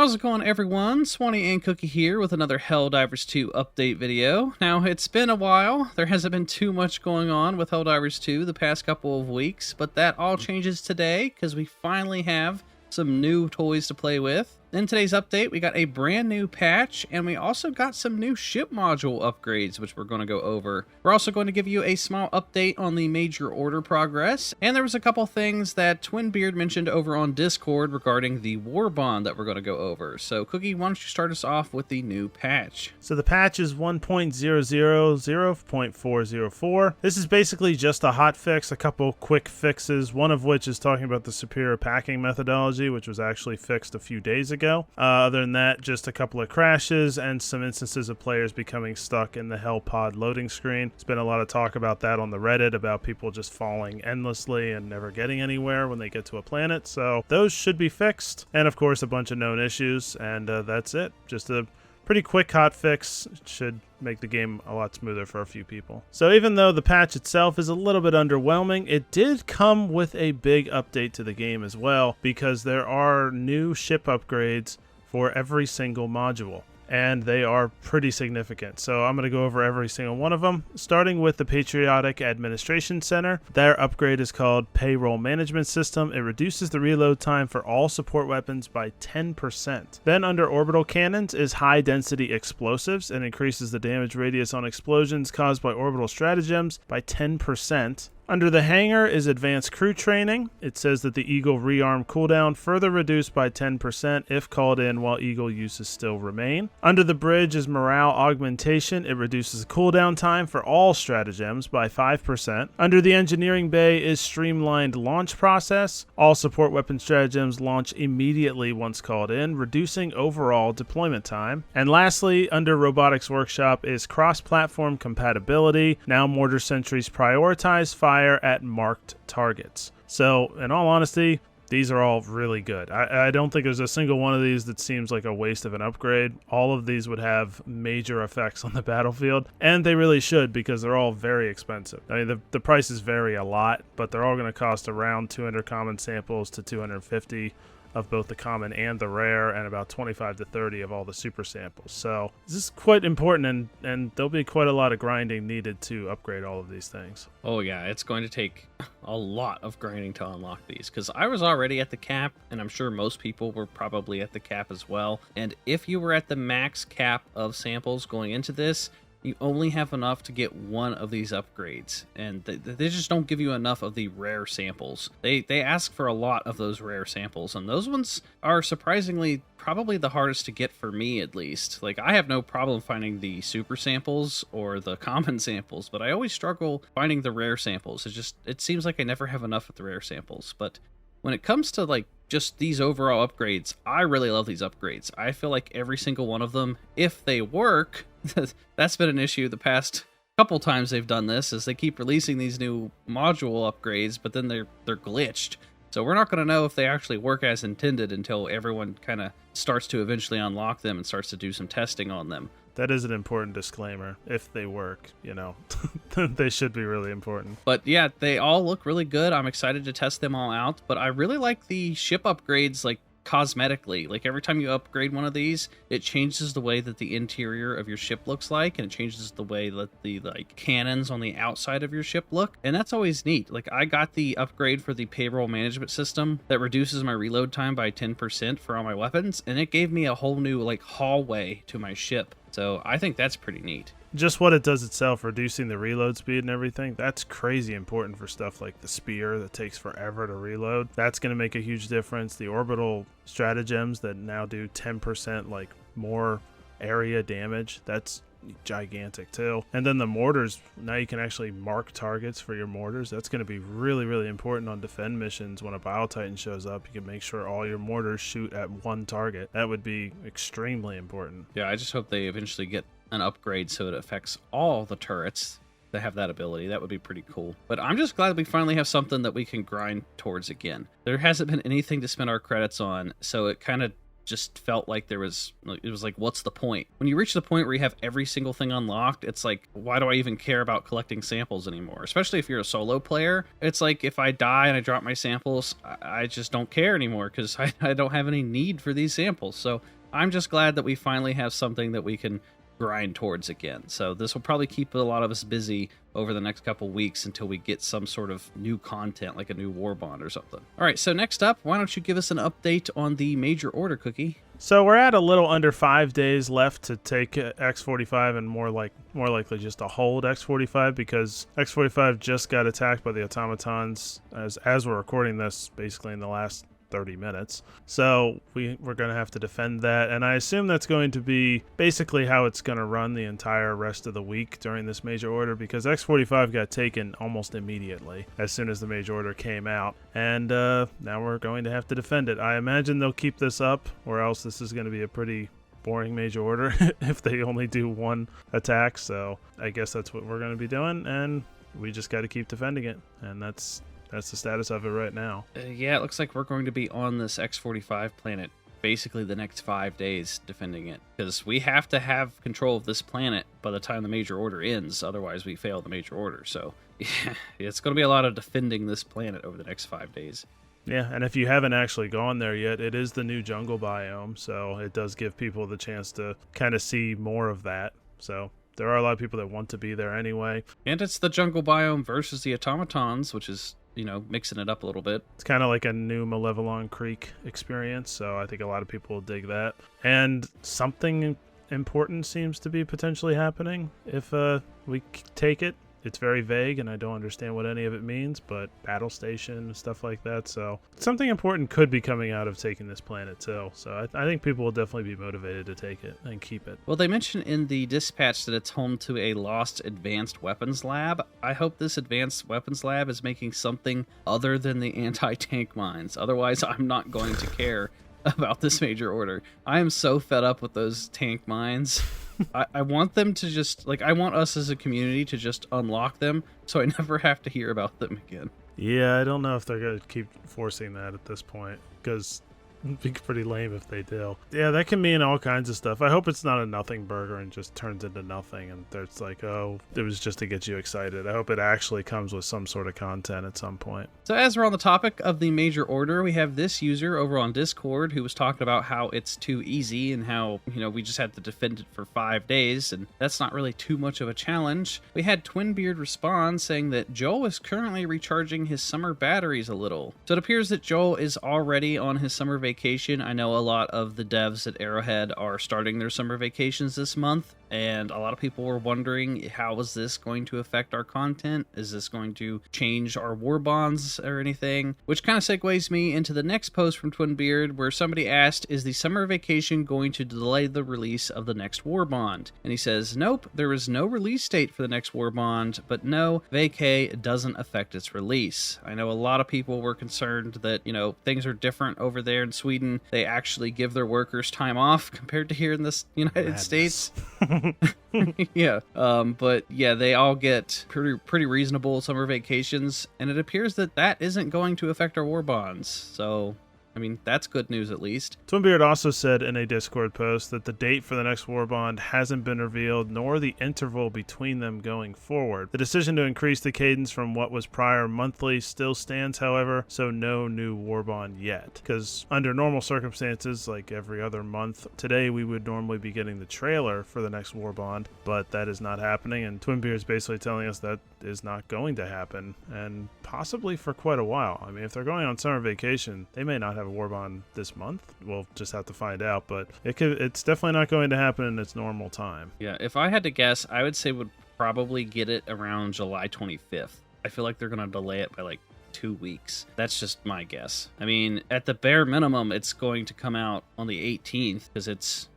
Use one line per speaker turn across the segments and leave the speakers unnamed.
How's it going, everyone? Swanee and Cookie here with another Helldivers 2 update video. Now, it's been a while. There hasn't been too much going on with Helldivers 2 the past couple of weeks, but that all changes today because we finally have some new toys to play with. In today's update, we got a brand new patch, and we also got some new ship module upgrades, which we're going to go over. We're also going to give you a small update on the major order progress, and there was a couple things that Twinbeard mentioned over on Discord regarding the Warbond that we're going to go over. So, Cookie, why don't you start us off with the new patch?
So the patch is 1.000.404. This is basically just a hotfix, a couple quick fixes, one of which is talking about the superior packing methodology, which was actually fixed a few days ago. Other than that, just a couple of crashes and some instances of players becoming stuck in the Hell Pod loading screen. There's been a lot of talk about that on the Reddit, about people just falling endlessly and never getting anywhere when they get to a planet. So those should be fixed. And of course, a bunch of known issues. And that's it. Just a pretty quick hot fix. Should make the game a lot smoother for a few people. So even though the patch itself is a little bit underwhelming, it did come with a big update to the game as well, because there are new ship upgrades for every single module, and they are pretty significant. So I'm going to go over every single one of them, starting with the Patriotic Administration Center. Their upgrade is called Payroll Management System. It reduces the reload time for all support weapons by 10%. Then under Orbital Cannons is High Density Explosives, and increases the damage radius on explosions caused by orbital stratagems by 10%. Under the hangar is Advanced Crew Training. It says that the Eagle rearm cooldown further reduced by 10% if called in while Eagle uses still remain. Under the bridge is Morale Augmentation. It reduces the cooldown time for all stratagems by 5%. Under the Engineering Bay is Streamlined Launch Process. All support weapon stratagems launch immediately once called in, reducing overall deployment time. And lastly, under Robotics Workshop is Cross-Platform Compatibility. Now mortar sentries prioritize fire at marked targets. So, in all honesty, these are all really good. I don't think there's a single one of these that seems like a waste of an upgrade. All of these would have major effects on the battlefield, and they really should, because they're all very expensive. I mean, the prices vary a lot, but they're all going to cost around 200 common samples to 250 of both the common and the rare, and about 25 to 30 of all the super samples. So this is quite important, and there'll be quite a lot of grinding needed to upgrade all of these things.
Oh yeah, it's going to take a lot of grinding to unlock these, because I was already at the cap, and I'm sure most people were probably at the cap as well. And if you were at the max cap of samples going into this, you only have enough to get one of these upgrades, and they just don't give you enough of the rare samples. They ask for a lot of those rare samples, and those ones are surprisingly probably the hardest to get for me, at least. Like, I have no problem finding the super samples or the common samples, but I always struggle finding the rare samples. It seems like I never have enough of the rare samples. But when it comes to like just these overall upgrades, I really love these upgrades. I feel like every single one of them, if they work, that's been an issue the past couple times they've done this, is they keep releasing these new module upgrades, but then they're glitched. So we're not going to know if they actually work as intended until everyone kind of starts to eventually unlock them and starts to do some testing on them.
That is an important disclaimer. If they work, they should be really important.
But yeah, they all look really good. I'm excited to test them all out, but I really like the ship upgrades, like cosmetically. Like, every time you upgrade one of these, it changes the way that the interior of your ship looks like, and it changes the way that the like cannons on the outside of your ship look, and that's always neat. Like, I got the upgrade for the payroll management system that reduces my reload time by 10% for all my weapons, and it gave me a whole new like hallway to my ship. So I think that's pretty neat.
Just what it does itself, reducing the reload speed and everything, that's crazy important for stuff like the spear that takes forever to reload. That's going to make a huge difference. The orbital stratagems that now do 10% like more area damage, that's gigantic too. And then the mortars, now you can actually mark targets for your mortars. That's going to be really, really important on defend missions. When a Bile Titan shows up, you can make sure all your mortars shoot at one target. That would be extremely important.
Yeah, I just hope they eventually get an upgrade so it affects all the turrets that have that ability. That would be pretty cool. But I'm just glad we finally have something that we can grind towards again. There hasn't been anything to spend our credits on, so it kind of just felt like it was like, what's the point? When you reach the point where you have every single thing unlocked, it's like, why do I even care about collecting samples anymore? Especially if you're a solo player. It's like, if I die and I drop my samples, I just don't care anymore because I don't have any need for these samples. So I'm just glad that we finally have something that we can grind towards again. So this will probably keep a lot of us busy over the next couple weeks until we get some sort of new content, like a new Warbond or something. All right, so next up, why don't you give us an update on the major order, Cookie?
So we're at a little under 5 days left to take X-45 and more likely just to hold X-45 because X-45 just got attacked by the automatons as we're recording this basically in the last 30 minutes. So we're going to have to defend that, and I assume that's going to be basically how it's going to run the entire rest of the week during this major order because X-45 got taken almost immediately as soon as the major order came out, and now we're going to have to defend it. I imagine they'll keep this up, or else this is going to be a pretty boring major order if they only do one attack. So I guess that's what we're going to be doing, and we just got to keep defending it, and that's the status of it right now.
Yeah, it looks like we're going to be on this X-45 planet basically the next 5 days defending it, because we have to have control of this planet by the time the major order ends, otherwise we fail the major order. So yeah, it's going to be a lot of defending this planet over the next 5 days.
Yeah, and if you haven't actually gone there yet, it is the new jungle biome, so it does give people the chance to kind of see more of that. So there are a lot of people that want to be there anyway.
And it's the jungle biome versus the automatons, which is, mixing it up a little bit.
It's kind of like a new Malevelon Creek experience, so I think a lot of people will dig that. And something important seems to be potentially happening if we take it. It's very vague, and I don't understand what any of it means, but battle station, stuff like that. So something important could be coming out of taking this planet, too. So I think people will definitely be motivated to take it and keep it.
Well, they mentioned in the dispatch that it's home to a lost advanced weapons lab. I hope this advanced weapons lab is making something other than the anti-tank mines. Otherwise, I'm not going to care about this major order. I am so fed up with those tank mines. I want them to just, I want us as a community to just unlock them so I never have to hear about them again.
Yeah, I don't know if they're going to keep forcing that at this point, because it'd be pretty lame if they do. Yeah, that can mean all kinds of stuff. I hope it's not a nothing burger and just turns into nothing, and it's like, oh, it was just to get you excited. I hope it actually comes with some sort of content at some point.
So as we're on the topic of the major order, we have this user over on Discord who was talking about how it's too easy and how, we just had to defend it for 5 days, and that's not really too much of a challenge. We had Twinbeard respond saying that Joel is currently recharging his summer batteries a little. So it appears that Joel is already on his summer vacation. I know a lot of the devs at Arrowhead are starting their summer vacations this month, and a lot of people were wondering, how is this going to affect our content? Is this going to change our Warbonds or anything? Which kind of segues me into the next post from Twinbeard, where somebody asked, is the summer vacation going to delay the release of the next Warbond? And he says, nope, there is no release date for the next Warbond, but no, vacay doesn't affect its release. I know a lot of people were concerned that, things are different over there in Sweden. They actually give their workers time off compared to here in the United States. Yeah, but yeah, they all get pretty reasonable summer vacations, and it appears that isn't going to affect our war bonds. So I mean, that's good news at least.
Twinbeard also said in a Discord post that the date for the next Warbond hasn't been revealed, nor the interval between them going forward. The decision to increase the cadence from what was prior monthly still stands, however, so no new Warbond yet. Because under normal circumstances, like every other month, today we would normally be getting the trailer for the next Warbond, but that is not happening, and Twinbeard is basically telling us that is not going to happen, and possibly for quite a while. I mean, if they're going on summer vacation, they may not have a Warbond this month. We'll just have to find out, but it's definitely not going to happen in its normal time.
Yeah, if I had to guess, I would say would probably get it around July 25th. I feel like they're going to delay it by like 2 weeks. That's just my guess. I mean, at the bare minimum, it's going to come out on the 18th because it's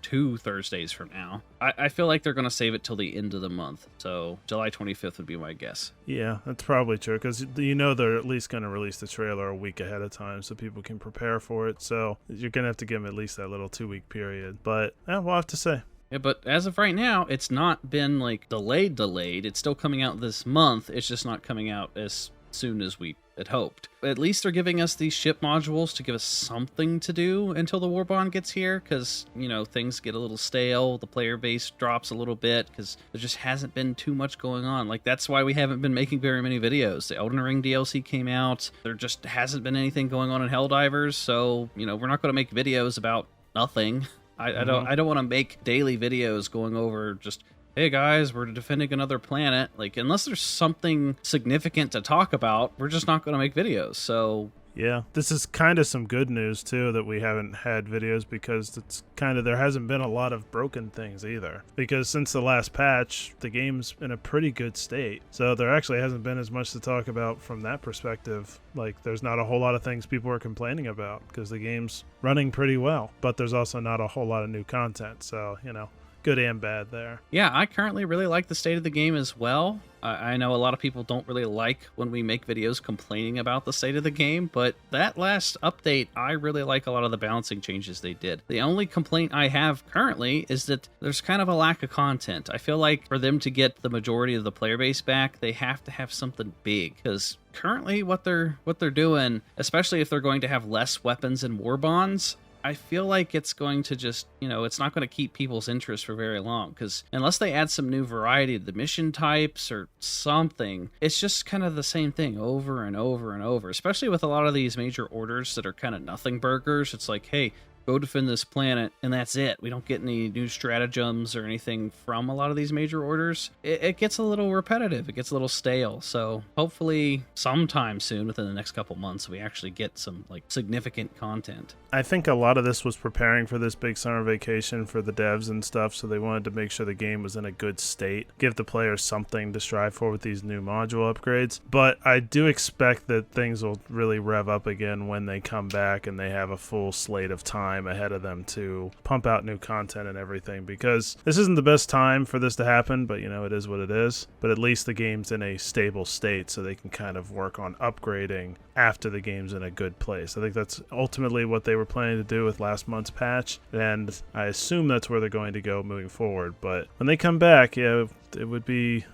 2 Thursdays from now. I feel like they're going to save it till the end of the month. So July 25th would be my guess.
Yeah, that's probably true because they're at least going to release the trailer a week ahead of time so people can prepare for it. So you're going to have to give them at least that little 2-week period. But we'll have to say.
Yeah, but as of right now, it's not been like delayed. It's still coming out this month. It's just not coming out as soon as we had hoped. At least they're giving us these ship modules to give us something to do until the Warbond gets here, because, you know, things get a little stale, the player base drops a little bit, because there just hasn't been too much going on. Like, that's why we haven't been making very many videos. The Elden Ring DLC came out, there just hasn't been anything going on in Helldivers, so, you know, we're not going to make videos about nothing. I don't want to make daily videos going over just, hey guys, we're defending another planet. Like, unless there's something significant to talk about, we're just not going to make videos. So
yeah, this is kind of some good news too, that we haven't had videos, because it's kind of, there hasn't been a lot of broken things either, because since the last patch the game's in a pretty good state, so there actually hasn't been as much to talk about from that perspective. Like, there's not a whole lot of things people are complaining about, because the game's running pretty well, but there's also not a whole lot of new content, so, you know, good and bad there.
Yeah, I currently really like the state of the game as well. I know a lot of people don't really like when we make videos complaining about the state of the game, but that last update, I really like a lot of the balancing changes they did. The only complaint I have currently is that there's kind of a lack of content. I feel like for them to get the majority of the player base back, they have to have something big, because currently what they're doing, especially if they're going to have less weapons and war bonds, I feel like it's going to just, you know, it's not going to keep people's interest for very long, because unless they add some new variety to the mission types or something, it's just kind of the same thing over and over and over, especially with a lot of these major orders that are kind of nothing burgers. It's like, hey, go defend this planet, and that's it. We don't get any new stratagems or anything from a lot of these major orders. It gets a little repetitive. It gets a little stale. So hopefully sometime soon, within the next couple months, we actually get some like significant content.
I think a lot of this was preparing for this big summer vacation for the devs and stuff, so they wanted to make sure the game was in a good state, give the players something to strive for with these new module upgrades. But I do expect that things will really rev up again when they come back and they have a full slate of time ahead of them to pump out new content and everything, because this isn't the best time for this to happen, but you know, it is what it is. But at least the game's in a stable state, so they can kind of work on upgrading after the game's in a good place. I think that's ultimately what they were planning to do with last month's patch, and I assume that's where they're going to go moving forward. But when they come back, yeah, I would be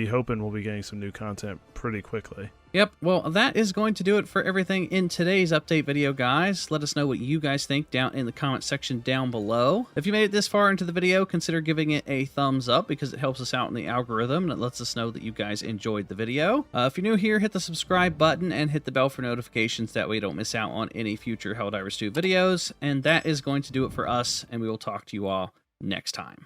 hoping we'll be getting some new content pretty quickly.
Yep, well, that is going to do it for everything in today's update video, guys. Let us know what you guys think down in the comment section down below. If you made it this far into the video, consider giving it a thumbs up, because it helps us out in the algorithm and it lets us know that you guys enjoyed the video. If you're new here, hit the subscribe button and hit the bell for notifications. That way you don't miss out on any future Helldivers 2 videos. And that is going to do it for us, and we will talk to you all next time.